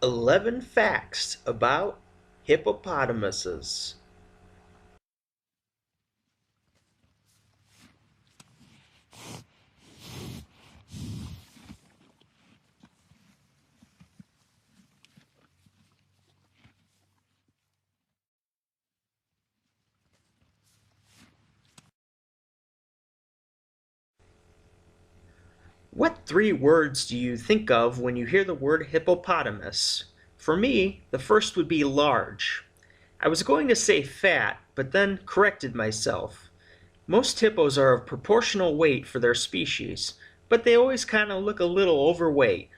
11 facts about hippopotamuses. What three words do you think of when you hear the word hippopotamus? For me, the first would be large. I was going to say fat, but then corrected myself. Most hippos are of proportional weight for their species, but they always kind of look a little overweight.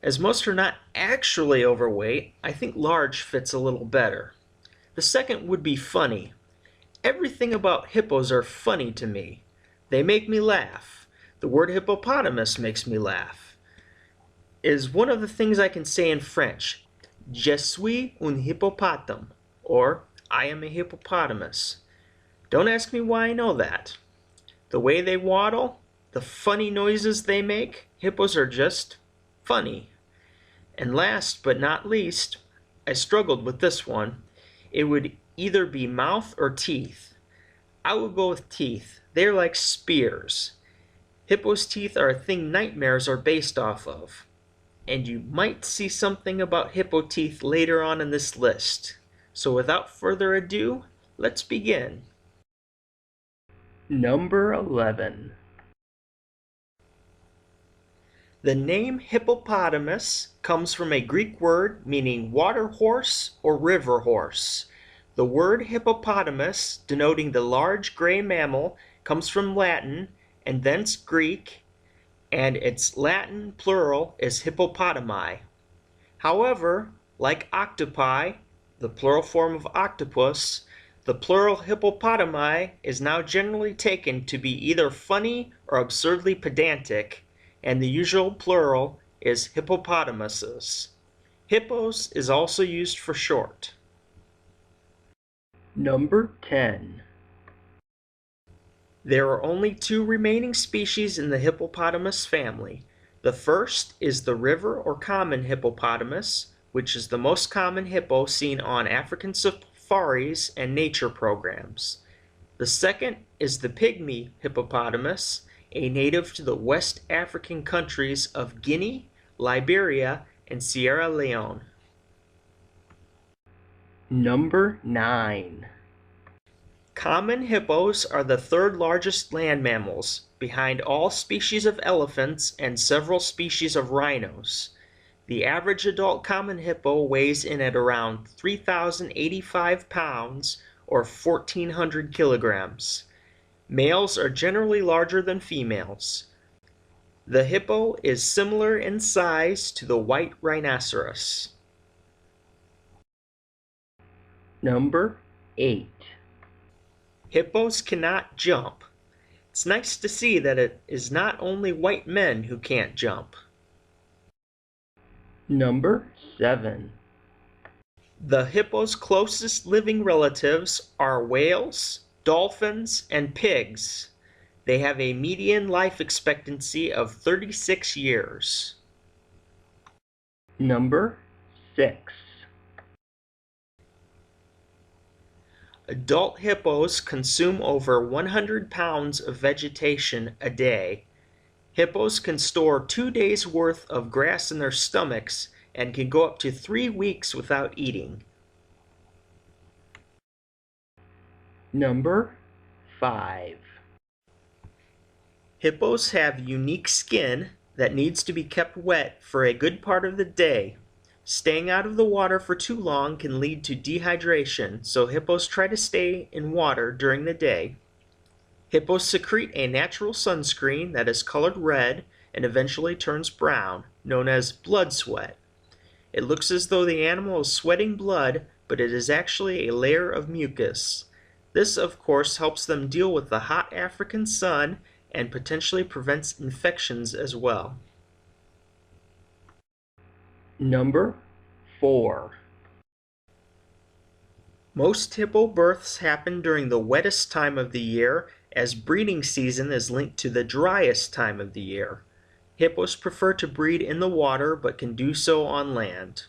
As most are not actually overweight, I think large fits a little better. The second would be funny. Everything about hippos are funny to me. They make me laugh. The word hippopotamus makes me laugh. Is one of the things I can say in French. Je suis un hippopotame, or I am a hippopotamus. Don't ask me why I know that. The way they waddle, the funny noises they make, hippos are just funny. And last but not least, I struggled with this one. It would either be mouth or teeth. I would go with teeth. They're like spears. Hippo's teeth are a thing nightmares are based off of. And you might see something about hippo teeth later on in this list. So without further ado, let's begin. Number 11. The name hippopotamus comes from a Greek word meaning water horse or river horse. The word hippopotamus, denoting the large gray mammal, comes from Latin and thence Greek, and its Latin plural is hippopotami. However, like octopi, the plural form of octopus, the plural hippopotami is now generally taken to be either funny or absurdly pedantic, and the usual plural is hippopotamuses. Hippos is also used for short. Number 10. There are only two remaining species in the hippopotamus family. The first is the river or common hippopotamus, which is the most common hippo seen on African safaris and nature programs. The second is the pygmy hippopotamus, a native to the West African countries of Guinea, Liberia, and Sierra Leone. Number 9. Common hippos are the third largest land mammals, behind all species of elephants and several species of rhinos. The average adult common hippo weighs in at around 3,085 pounds or 1,400 kilograms. Males are generally larger than females. The hippo is similar in size to the white rhinoceros. Number 8. Hippos cannot jump. It's nice to see that it is not only white men who can't jump. Number 7. The hippo's closest living relatives are whales, dolphins, and pigs. They have a median life expectancy of 36 years. Number 6. Adult hippos consume over 100 pounds of vegetation a day. Hippos can store 2 days' worth of grass in their stomachs and can go up to 3 weeks without eating. Number 5. Hippos have unique skin that needs to be kept wet for a good part of the day. Staying out of the water for too long can lead to dehydration, so hippos try to stay in water during the day. Hippos secrete a natural sunscreen that is colored red and eventually turns brown, known as blood sweat. It looks as though the animal is sweating blood, but it is actually a layer of mucus. This, of course, helps them deal with the hot African sun and potentially prevents infections as well. Number 4. Most hippo births happen during the wettest time of the year, as breeding season is linked to the driest time of the year. Hippos prefer to breed in the water but can do so on land.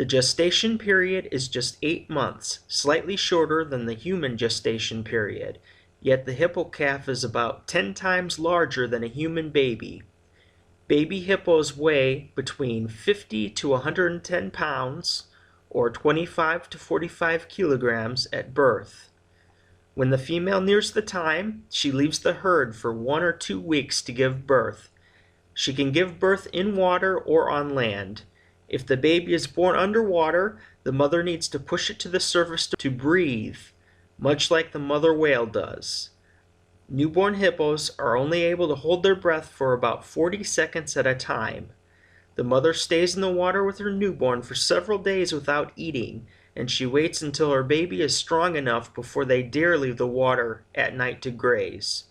The gestation period is just 8 months, slightly shorter than the human gestation period, yet the hippo calf is about 10 times larger than a human baby. Baby hippos weigh between 50 to 110 pounds, or 25 to 45 kilograms at birth. When the female nears the time, she leaves the herd for 1 or 2 weeks to give birth. She can give birth in water or on land. If the baby is born underwater, the mother needs to push it to the surface to breathe, much like the mother whale does. Newborn hippos are only able to hold their breath for about 40 seconds at a time. The mother stays in the water with her newborn for several days without eating, and she waits until her baby is strong enough before they dare leave the water at night to graze.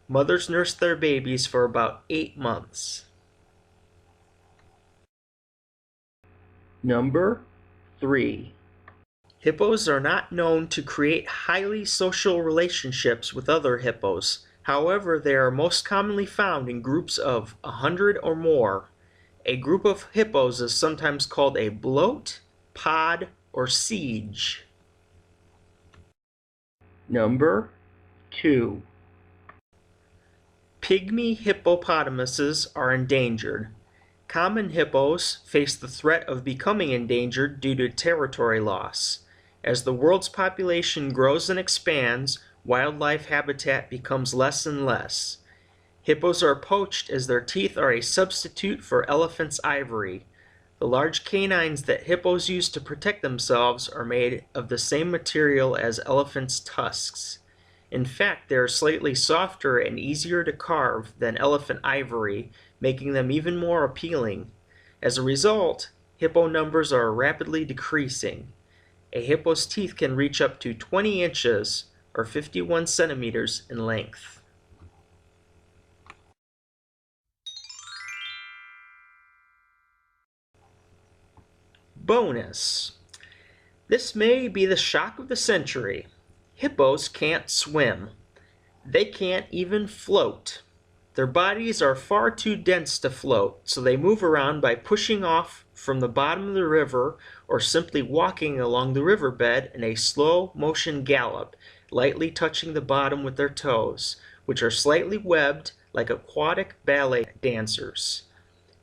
Mothers nurse their babies for about 8 months. Number 3. Hippos are not known to create highly social relationships with other hippos. However, they are most commonly found in groups of 100 or more. A group of hippos is sometimes called a bloat, pod, or siege. Number 2. Pygmy hippopotamuses are endangered. Common hippos face the threat of becoming endangered due to territory loss. As the world's population grows and expands, wildlife habitat becomes less and less. Hippos are poached as their teeth are a substitute for elephant's ivory. The large canines that hippos use to protect themselves are made of the same material as elephants' tusks. In fact, they are slightly softer and easier to carve than elephant ivory, making them even more appealing. As a result, hippo numbers are rapidly decreasing. A hippo's teeth can reach up to 20 inches or 51 centimeters in length. Bonus. This may be the shock of the century. Hippos can't swim. They can't even float. Their bodies are far too dense to float, so they move around by pushing off from the bottom of the river or simply walking along the riverbed in a slow motion gallop, lightly touching the bottom with their toes, which are slightly webbed like aquatic ballet dancers.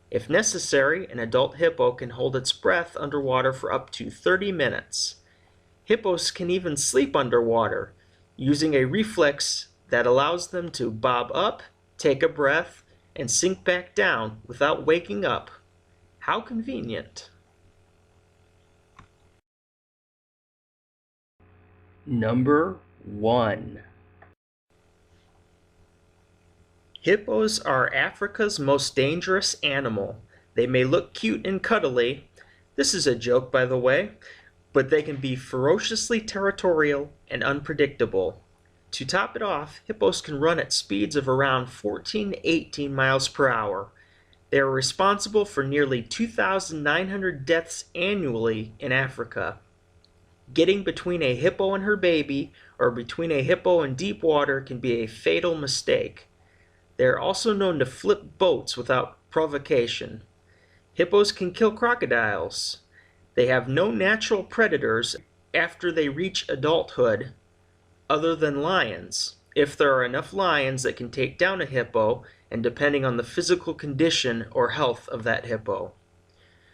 If necessary, an adult hippo can hold its breath underwater for up to 30 minutes. Hippos can even sleep underwater, using a reflex that allows them to bob up, take a breath, and sink back down without waking up. How convenient. Number 1. Hippos are Africa's most dangerous animal. They may look cute and cuddly. This is a joke, by the way, but they can be ferociously territorial and unpredictable. To top it off, hippos can run at speeds of around 14 to 18 miles per hour. They are responsible for nearly 2,900 deaths annually in Africa. Getting between a hippo and her baby, or between a hippo and deep water, can be a fatal mistake. They are also known to flip boats without provocation. Hippos can kill crocodiles. They have no natural predators after they reach adulthood, other than lions, if there are enough lions that can take down a hippo, and depending on the physical condition or health of that hippo.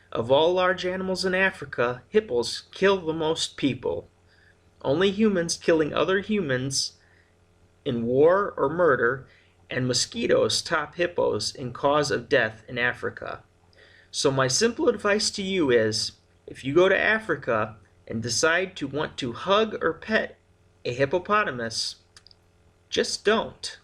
Of all large animals in Africa, hippos kill the most people. Only humans killing other humans in war or murder, and mosquitoes top hippos in cause of death in Africa. So my simple advice to you is, if you go to Africa and decide to want to hug or pet a hippopotamus, just don't.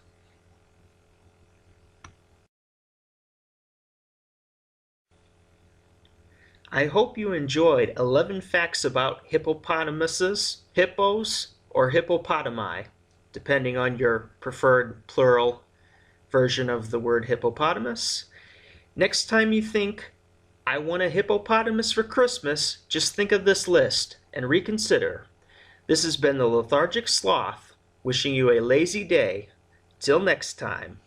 I hope you enjoyed 11 facts about hippopotamuses, hippos, or hippopotami, depending on your preferred plural version of the word hippopotamus. Next time you think, I want a hippopotamus for Christmas, just think of this list and reconsider. This has been the Lethargic Sloth, wishing you a lazy day. Till next time.